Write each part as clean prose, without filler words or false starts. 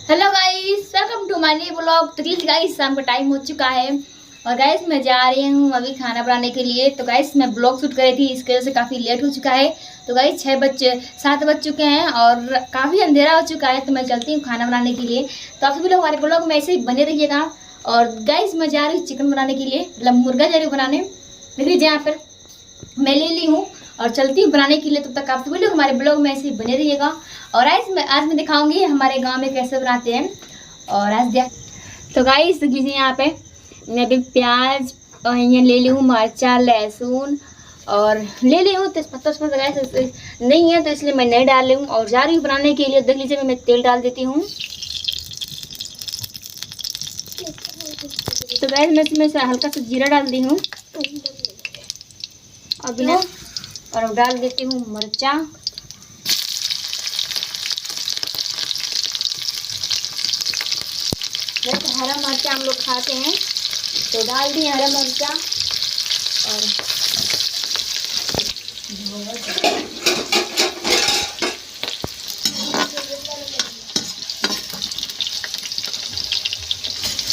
Hello guys, welcome to my new blog. तो please guys, शाम का टाइम हो चुका है और गाइस मैं जा रही हूँ अभी खाना बनाने के लिए। तो गाइस मैं ब्लॉग शूट करी थी, इसकी वजह से काफ़ी लेट हो चुका है। तो गाइस 7 बज चुके हैं और काफ़ी अंधेरा हो चुका है। तो मैं चलती हूँ खाना बनाने के लिए। तो आप सभी लोग हमारे ब्लॉग में ऐसे ही बने रहिएगा। और गाइस मैं जा रही हूँ चिकन बनाने के लिए, मतलब मुर्गा जा रही हूँ बनाने। देख लीजिए यहाँ पर मैं ले ली हूँ और चलती हूँ बनाने के लिए। तब तक आप सभी लोग हमारे ब्लॉग में ऐसे ही बने रहिएगा। और आज मैं दिखाऊंगी हमारे गांव में कैसे बनाते हैं। और आज देख तो गाइस लीजिए यहाँ पे मैं अभी प्याज और ये ले ली हूँ, मिर्चा लहसुन और ले ली हूँ तेजपत्ता। उसमें तो गाइस नहीं है तो इसलिए मैं नहीं डाल रही हूँ और जा रही हूँ बनाने के लिए। देख लीजिए मैं तेल डाल देती हूँ। तो गाइस मैं इसमें से हल्का सा जीरा डाल दी हूँ अभी ना, और अब डाल देती हूँ मिर्चा। वैसे हरा मिर्चा हम लोग खाते हैं तो डाल दिए हरा मिर्चा। और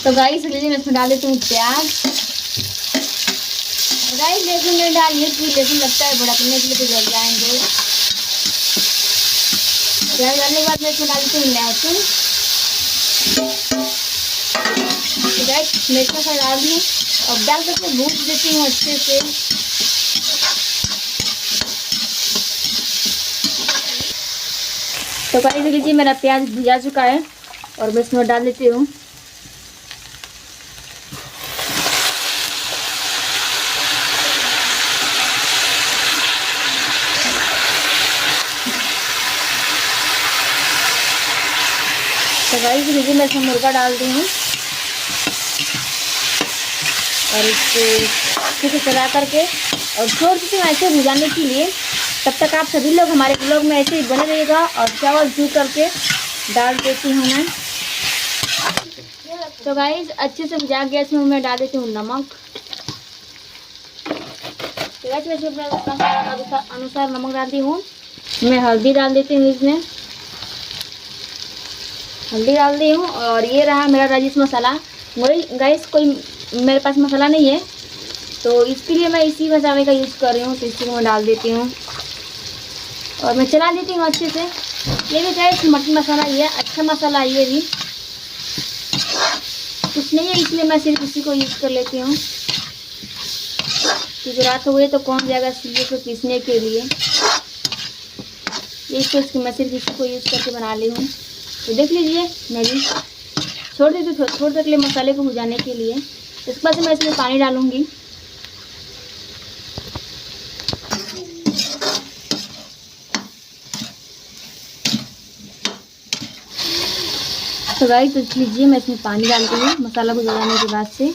तो गाइस मैं इसमें डाल देती हूँ प्याज। गाइस लहसुन नहीं डालिए क्योंकि लहसुन लगता है भड़कने के लिए, तो जल जाएंगे। प्याज डालने के बाद मैं इसमें डाल देती हूँ लहसुन। तो गाइस मिर्च मसाला डाल दी और डाल करके भून देती हूँ अच्छे से। तो गाइस लीजिए मेरा प्याज भुजा चुका है और मैं इसमें डाल देती हूँ। तो गाइस लीजिए मैं इसमें मुर्गा डाल दी हूँ और इसको अच्छे से चला करके और छोड़ देती हूँ ऐसे भुजाने के लिए। तब तक आप सभी लोग हमारे ब्लॉग में ऐसे ही बने रहिएगा। और चावल धो करके डाल देती हूँ मैं। तो गाइस अच्छे से भुजा गया, इसमें मैं डाल देती हूँ नमक। तो गाइस मैं इसमें अनुसार नमक डालती हूँ। मैं हल्दी डाल देती हूँ, इसमें हल्दी डाल दी हूँ। और ये रहा मेरा राजेश मसाला। वही गाइस कोई मेरे पास मसाला नहीं है तो इसके लिए मैं इसी मसाले का यूज़ कर रही हूँ। तो इसी को मैं डाल देती हूँ और मैं चला देती हूँ अच्छे से। ये भी गाइस मटन मसाला ही है, अच्छा मसाला है। ये भी कुछ नहीं है इसलिए मैं सिर्फ इसी को यूज़ कर लेती हूँ क्योंकि रात हो गई तो कौन जाएगा सीधे को पीसने के लिए। यही सोच के मैं सिर्फ इसी को यूज़ करके बना ली हूँ। तो देख लीजिए मैं भी छोड़ देती हूँ थोड़ी देर के लिए मसाले को भुजाने के लिए। इसके बाद मैं इसमें पानी डालूँगी। तो गाइस देख लीजिए मैं इसमें पानी डालती हूँ मसाला को भुजाने के बाद से।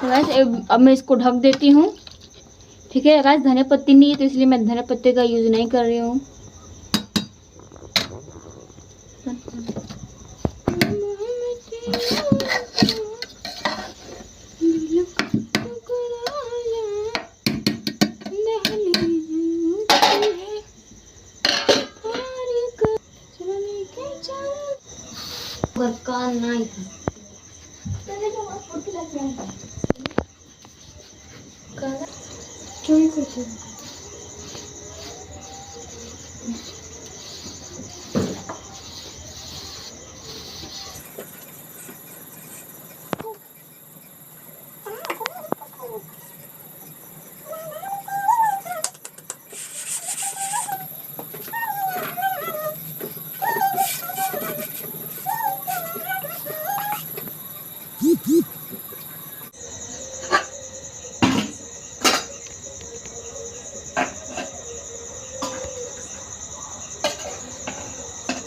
तो गाइस अब मैं इसको ढक देती हूँ। ठीक है गाइस, धनिया पत्ती नहीं है तो इसलिए मैं धनिया पत्ते का यूज़ नहीं कर रही हूँ।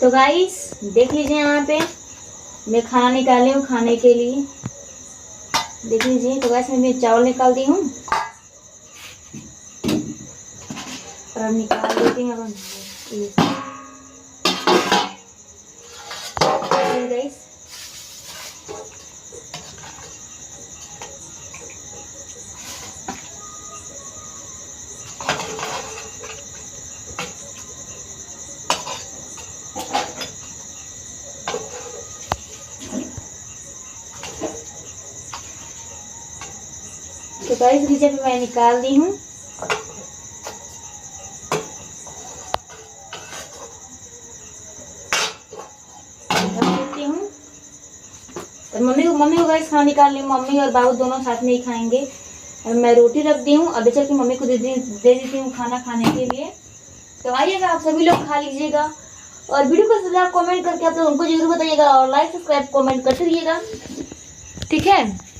तो गाइस देख लीजिए यहाँ पे मैं खाना निकाली हूँ खाने के लिए। देख लीजिए। तो गाइस मैं चावल निकाल दी हूँ और अब निकाल देती हूँ। गाइस तो गाइस गीजर पे मैं निकाल दी हूँ। और मम्मी को गाइस खाना निकाल ली। मम्मी और बाबू दोनों साथ में ही खाएंगे। और मैं रोटी रख दी हूँ, अभी चल के मम्मी को दे देती हूँ खाना खाने के लिए। तो आइएगा, आप सभी लोग खा लीजिएगा। और वीडियो को सजा कमेंट करके आप लोग उनको जरूर बताइएगा और लाइक सब्सक्राइब कमेंट करते रहिएगा, ठीक है।